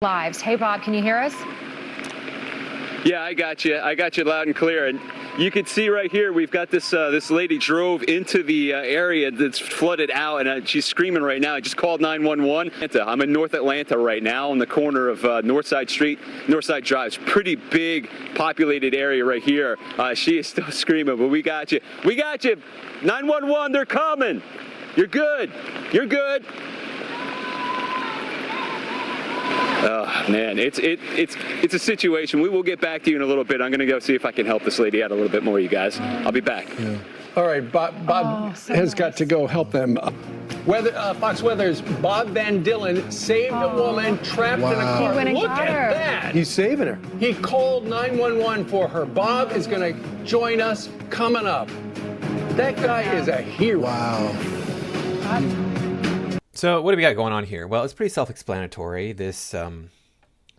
Lives. Hey, Bob, can you hear us? Yeah, I got you. I got you loud and clear. And you can see right here, we've got this this lady drove into the area that's flooded out, and she's screaming right now. I just called 911. I'm in North Atlanta right now on the corner of Northside Street, Northside Drive. It's a pretty big populated area right here. She is still screaming, but we got you. We got you. 911, they're coming. You're good. You're good. Oh man, it's a situation. We will get back to you in a little bit. I'm gonna go see if I can help this lady out a little bit more, you guys. I'll be back. Yeah. All right, Bob has got to go help them. Fox Weather's Bob Van Dillen saved a woman trapped in a car. He went and Look got at her. that. He's saving her. He called 911 for her. Bob is going to join us coming up. That guy is a hero. Wow. So what do we got going on here? Well, it's pretty self-explanatory. This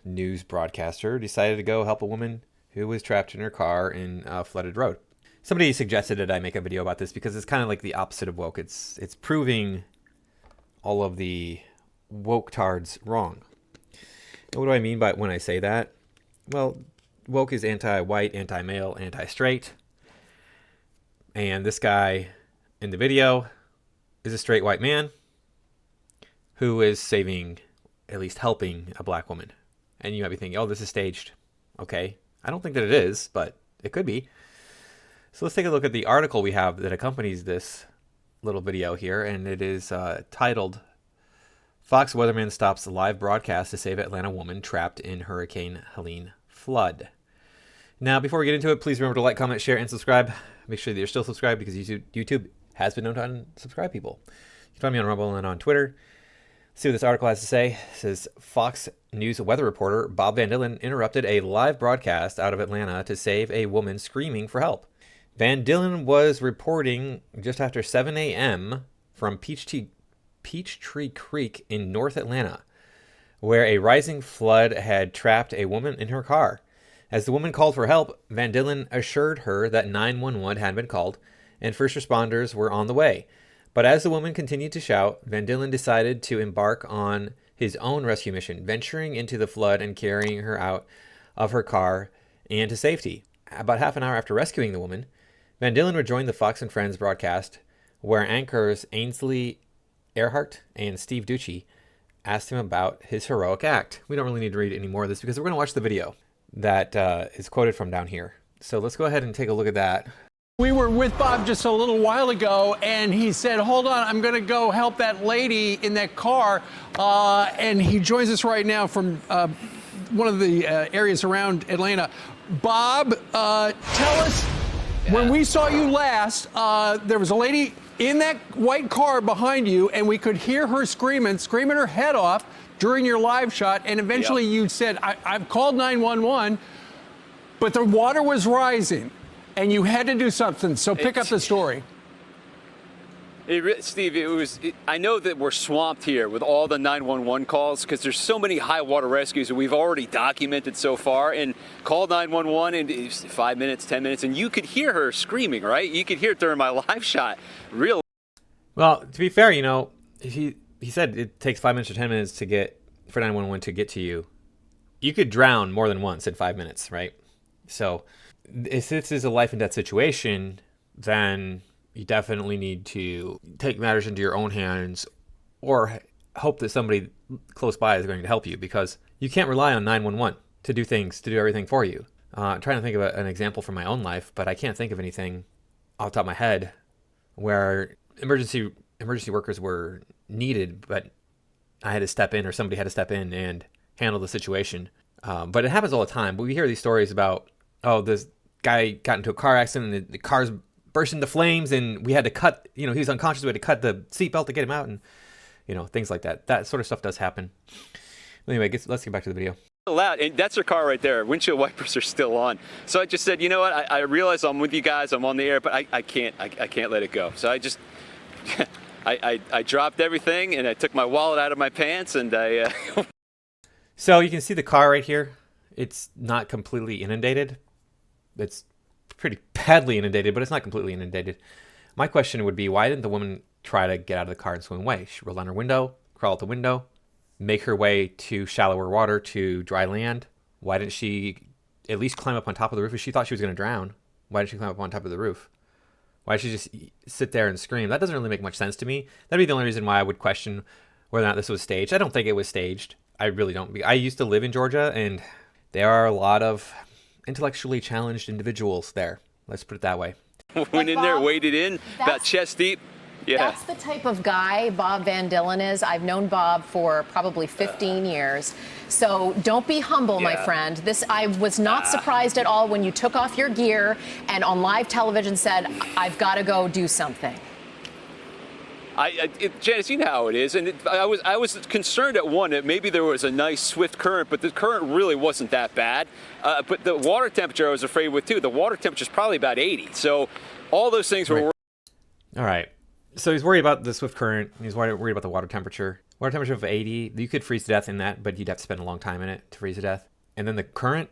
news broadcaster decided to go help a woman who was trapped in her car in a flooded road. Somebody suggested that I make a video about this because it's kind of like the opposite of woke. It's proving all of the woke tards wrong. And what do I mean by when I say that? Well, woke is anti-white, anti-male, anti-straight. And this guy in the video is a straight white man who is saving, at least helping, a black woman. And you might be thinking, oh, this is staged. Okay. I don't think that it is, but it could be. So let's take a look at the article we have that accompanies this little video here. And it is titled, Fox Weatherman Stops Live Broadcast to Save Atlanta Woman Trapped in Hurricane Helene Flood. Now, before we get into it, please remember to like, comment, share, and subscribe. Make sure that you're still subscribed because YouTube has been known to unsubscribe people. You can find me on Rumble and on Twitter. See what this article has to say. It says, Fox News weather reporter Bob Van Dillen interrupted a live broadcast out of Atlanta to save a woman screaming for help. Van Dillen was reporting just after 7 a.m. from Peachtree Creek in North Atlanta, where a rising flood had trapped a woman in her car. As the woman called for help, Van Dillen assured her that 911 had been called and first responders were on the way. But as the woman continued to shout, Van Dillen decided to embark on his own rescue mission, venturing into the flood and carrying her out of her car and to safety. About half an hour after rescuing the woman, Van Dillen rejoined the Fox and Friends broadcast, where anchors Ainsley Earhart and Steve Ducey asked him about his heroic act. We don't really need to read any more of this because we're going to watch the video that is quoted from down here. So let's go ahead and take a look at that. We were with Bob just a little while ago, and he said, hold on, I'm going to go help that lady in that car. And he joins us right now from one of the areas around Atlanta. Bob, tell us, when we saw you last, there was a lady in that white car behind you, and we could hear her screaming her head off during your live shot. And eventually you said, I've called 911, but the water was rising. And you had to do something, so pick up the story. Steve, I know that we're swamped here with all the 911 calls because there's so many high water rescues that we've already documented so far. And called 911 in 5 minutes, 10 minutes, and you could hear her screaming, right? You could hear it during my live shot. Real. Well, to be fair, you know, he said it takes 5 minutes or 10 minutes for 911 to get to you. You could drown more than once in 5 minutes, right? So if this is a life and death situation, then you definitely need to take matters into your own hands or hope that somebody close by is going to help you, because you can't rely on 911 to do everything for you. I'm trying to think of an example from my own life, but I can't think of anything off the top of my head where emergency workers were needed, but I had to step in or somebody had to step in and handle the situation. But it happens all the time. But we hear these stories about, oh, this guy got into a car accident and the car's burst into flames and we had to cut, he was unconscious. We had to cut the seatbelt to get him out and, things like that. That sort of stuff does happen. Anyway, let's get back to the video. Loud, and that's her car right there. Windshield wipers are still on. So I just said, you know what? I realize I'm with you guys. I'm on the air, but I can't let it go. So I just, I dropped everything and I took my wallet out of my pants and I. So you can see the car right here. It's not completely inundated. It's pretty badly inundated, but it's not completely inundated. My question would be, why didn't the woman try to get out of the car and swim away? She rolled down her window, crawl out the window, make her way to shallower water, to dry land? Why didn't she at least climb up on top of the roof if she thought she was going to drown? Why didn't she climb up on top of the roof? Why did she just sit there and scream? That doesn't really make much sense to me. That'd be the only reason why I would question whether or not this was staged. I don't think it was staged. I really don't. I used to live in Georgia, and there are a lot of intellectually challenged individuals there. Let's put it that way. Went in there, waded in, about chest deep. Yeah. That's the type of guy Bob Van Dillen is. I've known Bob for probably 15 years. So don't be humble, my friend. I was not surprised at all when you took off your gear and on live television said, I've got to go do something. Janice, you know how it is, and I was concerned at one that maybe there was a nice swift current, but the current really wasn't that bad. But the water temperature I was afraid with too. The water temperature is probably about 80, so all those things were. All right. So he's worried about the swift current. He's worried about the water temperature. Water temperature of 80, you could freeze to death in that, but you'd have to spend a long time in it to freeze to death. And then the current,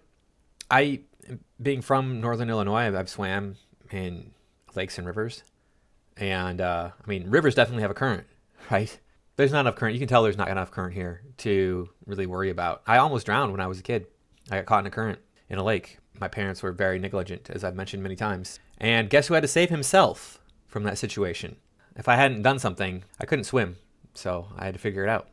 being from northern Illinois, I've swam in lakes and rivers. And, rivers definitely have a current, right? There's not enough current. You can tell there's not enough current here to really worry about. I almost drowned when I was a kid. I got caught in a current in a lake. My parents were very negligent, as I've mentioned many times. And guess who had to save himself from that situation? If I hadn't done something, I couldn't swim, so I had to figure it out.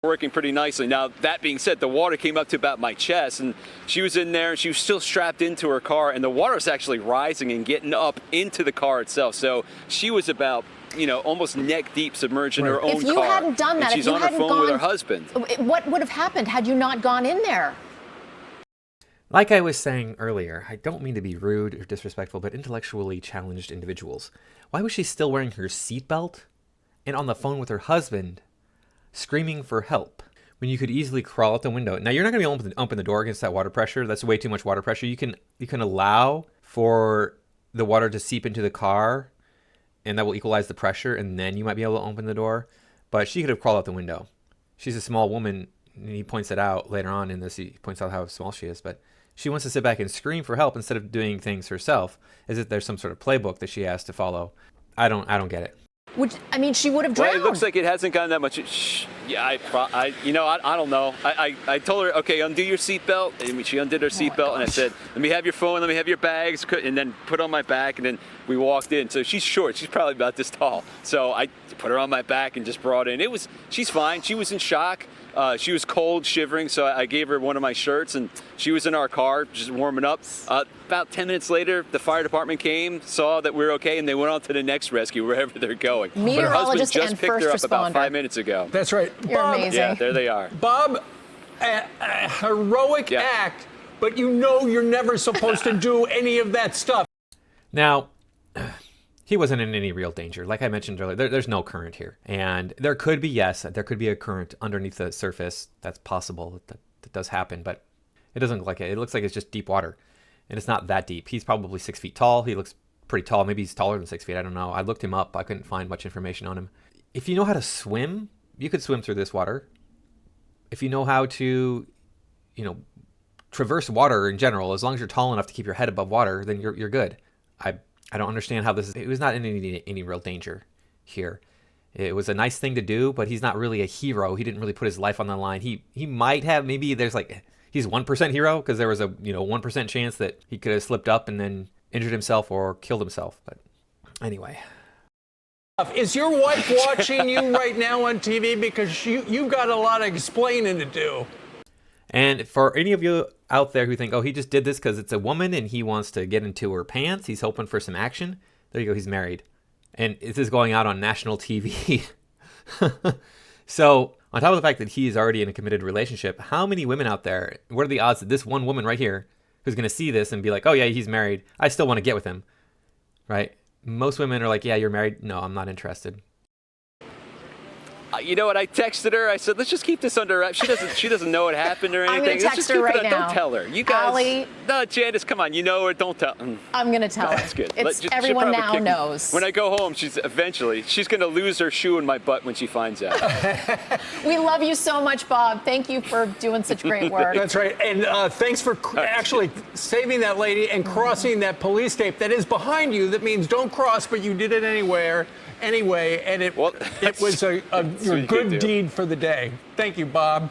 Working pretty nicely. Now, that being said, the water came up to about my chest, and she was in there, and she was still strapped into her car, and the water was actually rising and getting up into the car itself. So she was about, almost neck deep submerged in her own car. If you hadn't done that, and she's on her phone with her husband. What would have happened had you not gone in there? Like I was saying earlier, I don't mean to be rude or disrespectful, but intellectually challenged individuals. Why was she still wearing her seatbelt and on the phone with her husband screaming for help when you could easily crawl out the window? Now, you're not going to be able to open the door against that water pressure. That's way too much water pressure. You can allow for the water to seep into the car, and that will equalize the pressure, and then you might be able to open the door. But she could have crawled out the window. She's a small woman, and he points it out later on in this. He points out how small she is, but she wants to sit back and scream for help instead of doing things herself, as if there's some sort of playbook that she has to follow. I don't get it. She would have drowned. Well, it looks like it hasn't gotten that much. Yeah, I don't know. I told her, okay, undo your seatbelt. And she undid her seatbelt, and I said, let me have your phone, let me have your bags, and then put on my back, and then we walked in. So she's short. She's probably about this tall. So I put her on my back and just brought in. She's fine. She was in shock. She was cold, shivering, so I gave her one of my shirts, and she was in our car just warming up. About 10 minutes later, the fire department came, saw that we were okay, and they went on to the next rescue, wherever they're going. But her husband just picked her up about 5 minutes ago. That's right. You're Bob, amazing. Yeah, there they are. Bob, a heroic act, but you're never supposed to do any of that stuff. Now, he wasn't in any real danger. Like I mentioned earlier, there's no current here. And there could be a current underneath the surface. That's possible. That does happen, but it doesn't look like it. It looks like it's just deep water. And it's not that deep. He's probably 6 feet tall. He looks pretty tall. Maybe he's taller than 6 feet. I don't know. I looked him up. I couldn't find much information on him. If you know how to swim, you could swim through this water. If you know how to, traverse water in general, as long as you're tall enough to keep your head above water, then you're good. I don't understand how it was not in any real danger here. It was a nice thing to do, but he's not really a hero. He didn't really put his life on the line. He might have, maybe he's 1% hero, because there was a 1% chance that he could have slipped up and then injured himself or killed himself. But anyway. Is your wife watching you right now on TV? Because you've got a lot of explaining to do. And for any of you out there who think, he just did this because it's a woman and he wants to get into her pants, he's hoping for some action. There you go, he's married. And this is going out on national TV. So, on top of the fact that he's already in a committed relationship, how many women out there, what are the odds that this one woman right here, who's going to see this and be like, oh yeah, he's married, I still want to get with him, right? Most women are like, yeah, you're married, no, I'm not interested. You know what? I texted her. I said, "Let's just keep this under wraps." She doesn't know what happened or anything. I'm going to text her right now. Don't tell her. You guys. Allie, no, Janice, come on. You know her. Don't tell. I'm going to tell her. That's good. Everyone now knows. When I go home, she's going to lose her shoe in my butt when she finds out. We love you so much, Bob. Thank you for doing such great work. That's right. And thanks for actually saving that lady and crossing that police tape that is behind you. That means don't cross, but you did it anywhere. Anyway, and it Well, was a that's what you good can do. deed for the day. Thank you, Bob.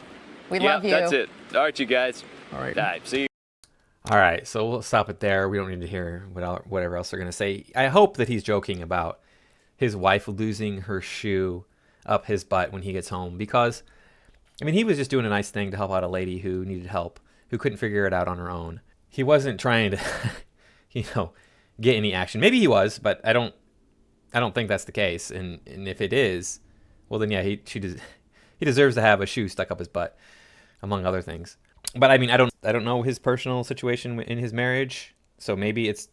We Yeah, love you. that's it. All right, you guys. All right. All right, see you. All right, so we'll stop it there. We don't need to hear whatever else they're going to say. I hope that he's joking about his wife losing her shoe up his butt when he gets home, because, I mean, he was just doing a nice thing to help out a lady who needed help, who couldn't figure it out on her own. He wasn't trying to, get any action. Maybe he was, but I don't think that's the case. And if it is, well then yeah, he deserves to have a shoe stuck up his butt, among other things. But I mean, I don't know his personal situation in his marriage, so maybe it's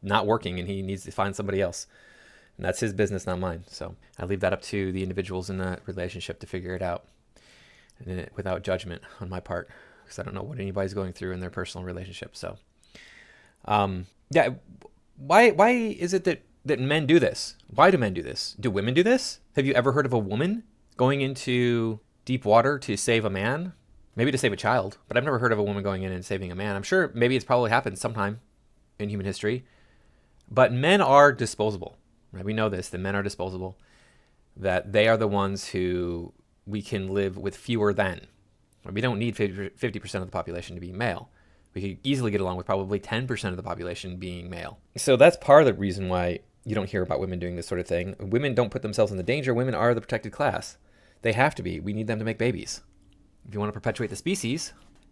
not working and he needs to find somebody else. And that's his business, not mine. So I leave that up to the individuals in that relationship to figure it out, and without judgment on my part, because I don't know what anybody's going through in their personal relationship. So, yeah, why is it that men do this? Why do men do this? Do women do this? Have you ever heard of a woman going into deep water to save a man? Maybe to save a child, but I've never heard of a woman going in and saving a man. I'm sure maybe it's probably happened sometime in human history, but men are disposable. Right? We know this, that men are disposable, that they are the ones who we can live with fewer than. We don't need 50% of the population to be male. We could easily get along with probably 10% of the population being male. So that's part of the reason why you don't hear about women doing this sort of thing. Women don't put themselves in the danger. Women are the protected class. They have to be. We need them to make babies. If you want to perpetuate the species,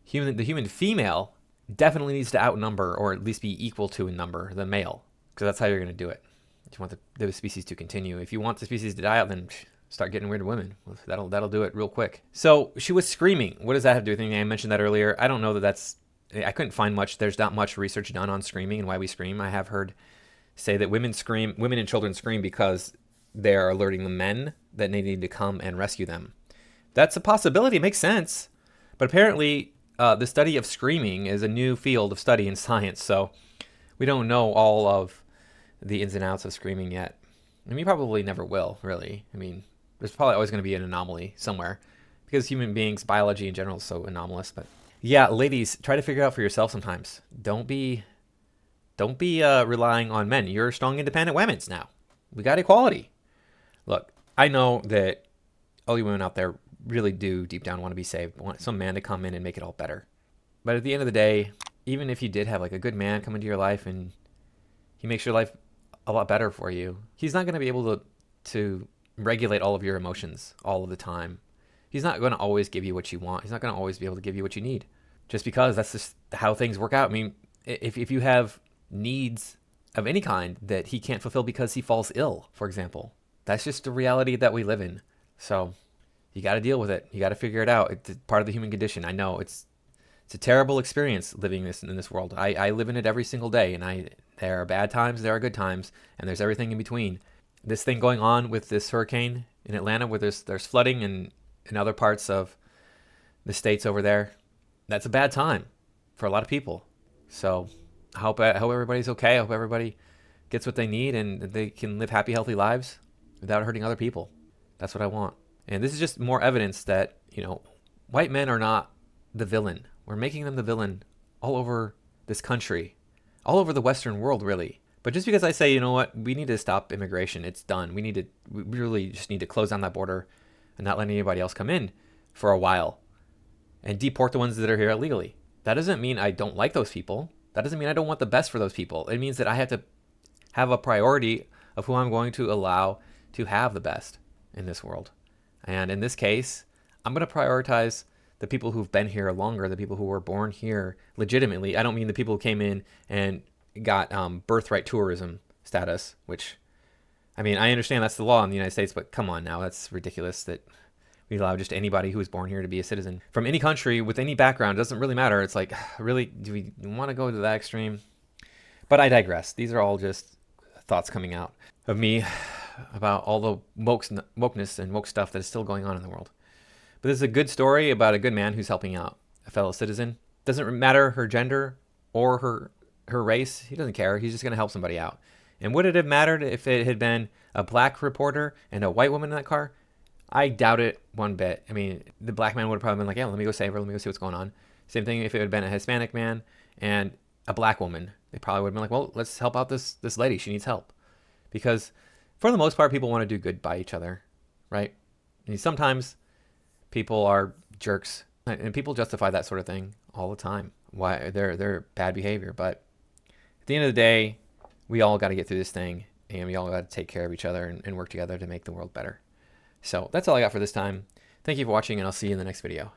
the human female definitely needs to outnumber, or at least be equal to in number, the male, because that's how you're going to do it. If you want the species to continue. If you want the species to die out, then start getting rid of women. That'll do it real quick. So she was screaming. What does that have to do with anything? I mentioned that earlier. I don't know I couldn't find much. There's not much research done on screaming and why we scream. I have heard say that women and children scream because they're alerting the men that they need to come and rescue them. That's a possibility. It makes sense. But apparently, the study of screaming is a new field of study in science. So we don't know all of the ins and outs of screaming yet. I mean, we probably never will, really. I mean, there's probably always going to be an anomaly somewhere, because human beings, biology in general, is so anomalous. But yeah, ladies, try to figure it out for yourself sometimes. Don't be relying on men. You're strong, independent women now. We got equality. Look, I know that all you women out there really do deep down want to be saved, want some man to come in and make it all better. But at the end of the day, even if you did have like a good man come into your life and he makes your life a lot better for you, he's not going to be able to regulate all of your emotions all of the time. He's not going to always give you what you want. He's not going to always be able to give you what you need, just because that's just how things work out. I mean, if you have needs of any kind that he can't fulfill because he falls ill, for example, that's just the reality that we live in. So you got to deal with it. You got to figure it out. It's part of the human condition. I know it's a terrible experience living in this world. I live in it every single day, and there are bad times, there are good times, and there's everything in between. This thing going on with this hurricane in Atlanta, where there's flooding in other parts of the states over there, that's a bad time for a lot of people. So I hope everybody's okay. I hope everybody gets what they need and they can live happy, healthy lives without hurting other people. That's what I want. And this is just more evidence that, white men are not the villain. We're making them the villain all over this country, all over the Western world, really. But just because I say, you know what, we need to stop immigration, it's done. We really just need to close down that border and not let anybody else come in for a while and deport the ones that are here illegally. That doesn't mean I don't like those people. That doesn't mean I don't want the best for those people. It means that I have to have a priority of who I'm going to allow to have the best in this world. And in this case, I'm going to prioritize the people who've been here longer, the people who were born here legitimately. I don't mean the people who came in and got birthright tourism status, which, I mean, I understand that's the law in the United States, but come on now, that's ridiculous that we allow just anybody who was born here to be a citizen from any country with any background. It doesn't really matter. It's like, really, do we want to go to that extreme? But I digress. These are all just thoughts coming out of me about all the wokeness and woke stuff that is still going on in the world. But this is a good story about a good man who's helping out a fellow citizen. Doesn't matter her gender or her race. He doesn't care. He's just going to help somebody out. And would it have mattered if it had been a black reporter and a white woman in that car? I doubt it one bit. I mean, the black man would have probably been like, yeah, let me go save her. Let me go see what's going on. Same thing if it had been a Hispanic man and a black woman. They probably would have been like, well, let's help out this lady. She needs help. Because for the most part, people want to do good by each other, right? And sometimes people are jerks, and people justify that sort of thing all the time. Why they're bad behavior, but at the end of the day, we all got to get through this thing, and we all got to take care of each other and work together to make the world better. So that's all I got for this time. Thank you for watching, and I'll see you in the next video.